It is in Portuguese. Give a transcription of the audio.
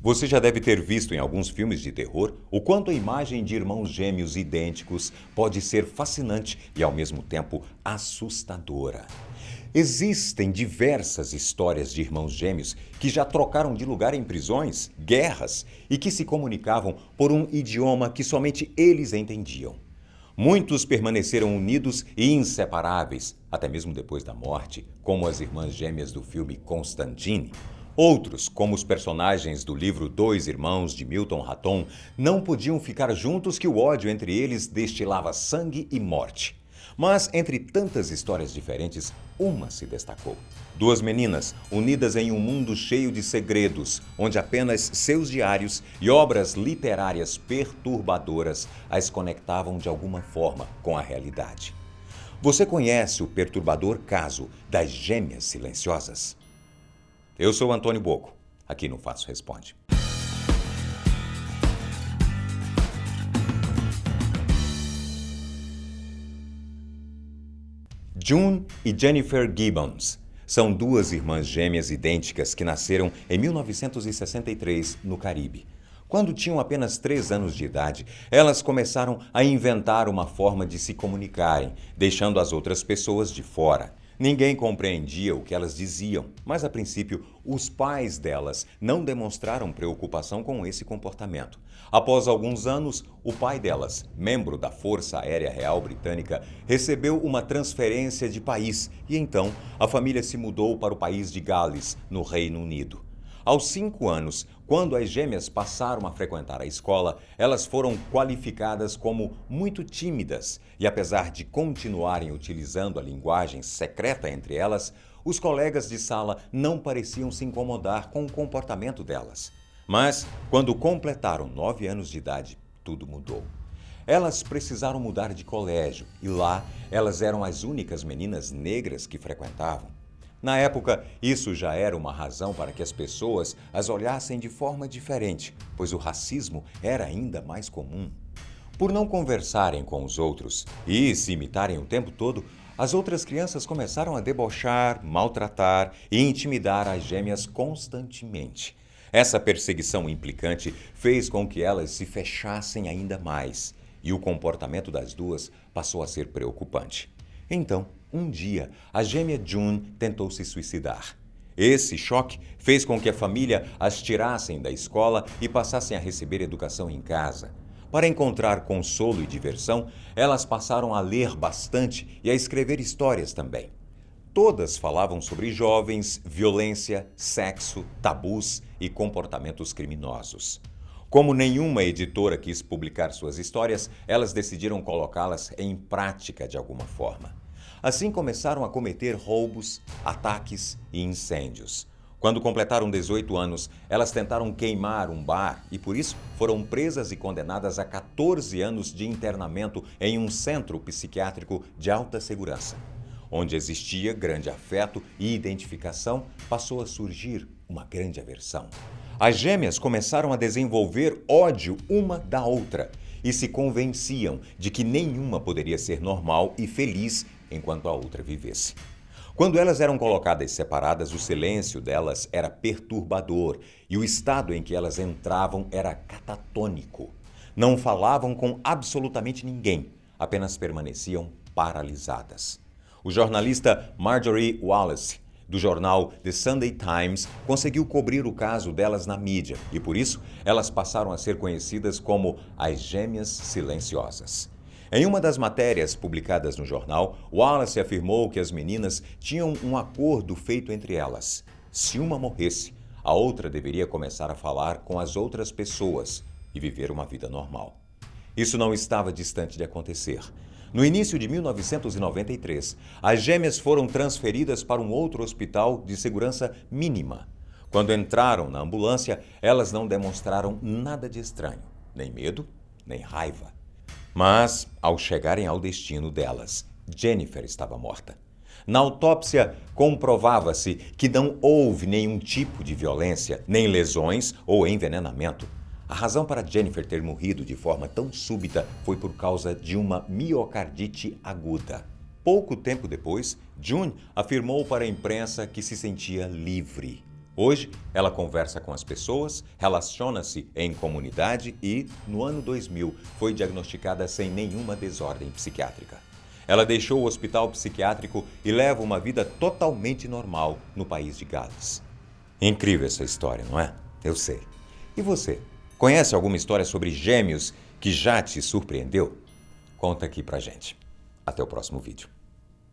Você já deve ter visto em alguns filmes de terror o quanto a imagem de irmãos gêmeos idênticos pode ser fascinante e, ao mesmo tempo, assustadora. Existem diversas histórias de irmãos gêmeos que já trocaram de lugar em prisões, guerras e que se comunicavam por um idioma que somente eles entendiam. Muitos permaneceram unidos e inseparáveis, até mesmo depois da morte, como as irmãs gêmeas do filme Constantine. Outros, como os personagens do livro Dois Irmãos, de Milton Raton, não podiam ficar juntos que o ódio entre eles destilava sangue e morte. Mas, entre tantas histórias diferentes, uma se destacou. Duas meninas, unidas em um mundo cheio de segredos, onde apenas seus diários e obras literárias perturbadoras as conectavam de alguma forma com a realidade. Você conhece o perturbador caso das Gêmeas Silenciosas? Eu sou Antônio Bocco, aqui no Fatos Responde. June e Jennifer Gibbons são duas irmãs gêmeas idênticas que nasceram em 1963 no Caribe. Quando tinham apenas 3 anos de idade, elas começaram a inventar uma forma de se comunicarem, deixando as outras pessoas de fora. Ninguém compreendia o que elas diziam, mas a princípio os pais delas não demonstraram preocupação com esse comportamento. Após alguns anos, o pai delas, membro da Força Aérea Real Britânica, recebeu uma transferência de país e então a família se mudou para o país de Gales, no Reino Unido. Aos 5 anos, quando as gêmeas passaram a frequentar a escola, elas foram qualificadas como muito tímidas e, apesar de continuarem utilizando a linguagem secreta entre elas, os colegas de sala não pareciam se incomodar com o comportamento delas. Mas, quando completaram 9 anos de idade, tudo mudou. Elas precisaram mudar de colégio e lá elas eram as únicas meninas negras que frequentavam. Na época, isso já era uma razão para que as pessoas as olhassem de forma diferente, pois o racismo era ainda mais comum. Por não conversarem com os outros e se imitarem o tempo todo, as outras crianças começaram a debochar, maltratar e intimidar as gêmeas constantemente. Essa perseguição implicante fez com que elas se fechassem ainda mais, e o comportamento das duas passou a ser preocupante. Então, um dia, a gêmea June tentou se suicidar. Esse choque fez com que a família as tirassem da escola e passassem a receber educação em casa. Para encontrar consolo e diversão, elas passaram a ler bastante e a escrever histórias também. Todas falavam sobre jovens, violência, sexo, tabus e comportamentos criminosos. Como nenhuma editora quis publicar suas histórias, elas decidiram colocá-las em prática de alguma forma. Assim começaram a cometer roubos, ataques e incêndios. Quando completaram 18 anos, elas tentaram queimar um bar e, por isso, foram presas e condenadas a 14 anos de internamento em um centro psiquiátrico de alta segurança. Onde existia grande afeto e identificação, passou a surgir uma grande aversão. As gêmeas começaram a desenvolver ódio uma da outra e se convenciam de que nenhuma poderia ser normal e feliz enquanto a outra vivesse. Quando elas eram colocadas separadas, o silêncio delas era perturbador e o estado em que elas entravam era catatônico. Não falavam com absolutamente ninguém, apenas permaneciam paralisadas. O jornalista Marjorie Wallace, do jornal The Sunday Times, conseguiu cobrir o caso delas na mídia e, por isso, elas passaram a ser conhecidas como as Gêmeas Silenciosas. Em uma das matérias publicadas no jornal, Wallace afirmou que as meninas tinham um acordo feito entre elas. Se uma morresse, a outra deveria começar a falar com as outras pessoas e viver uma vida normal. Isso não estava distante de acontecer. No início de 1993, as gêmeas foram transferidas para um outro hospital de segurança mínima. Quando entraram na ambulância, elas não demonstraram nada de estranho, nem medo, nem raiva. Mas, ao chegarem ao destino delas, Jennifer estava morta. Na autópsia, comprovava-se que não houve nenhum tipo de violência, nem lesões ou envenenamento. A razão para Jennifer ter morrido de forma tão súbita foi por causa de uma miocardite aguda. Pouco tempo depois, June afirmou para a imprensa que se sentia livre. Hoje, ela conversa com as pessoas, relaciona-se em comunidade e, no ano 2000, foi diagnosticada sem nenhuma desordem psiquiátrica. Ela deixou o hospital psiquiátrico e leva uma vida totalmente normal no país de Gales. Incrível essa história, não é? Eu sei. E você? Conhece alguma história sobre gêmeos que já te surpreendeu? Conta aqui pra gente. Até o próximo vídeo.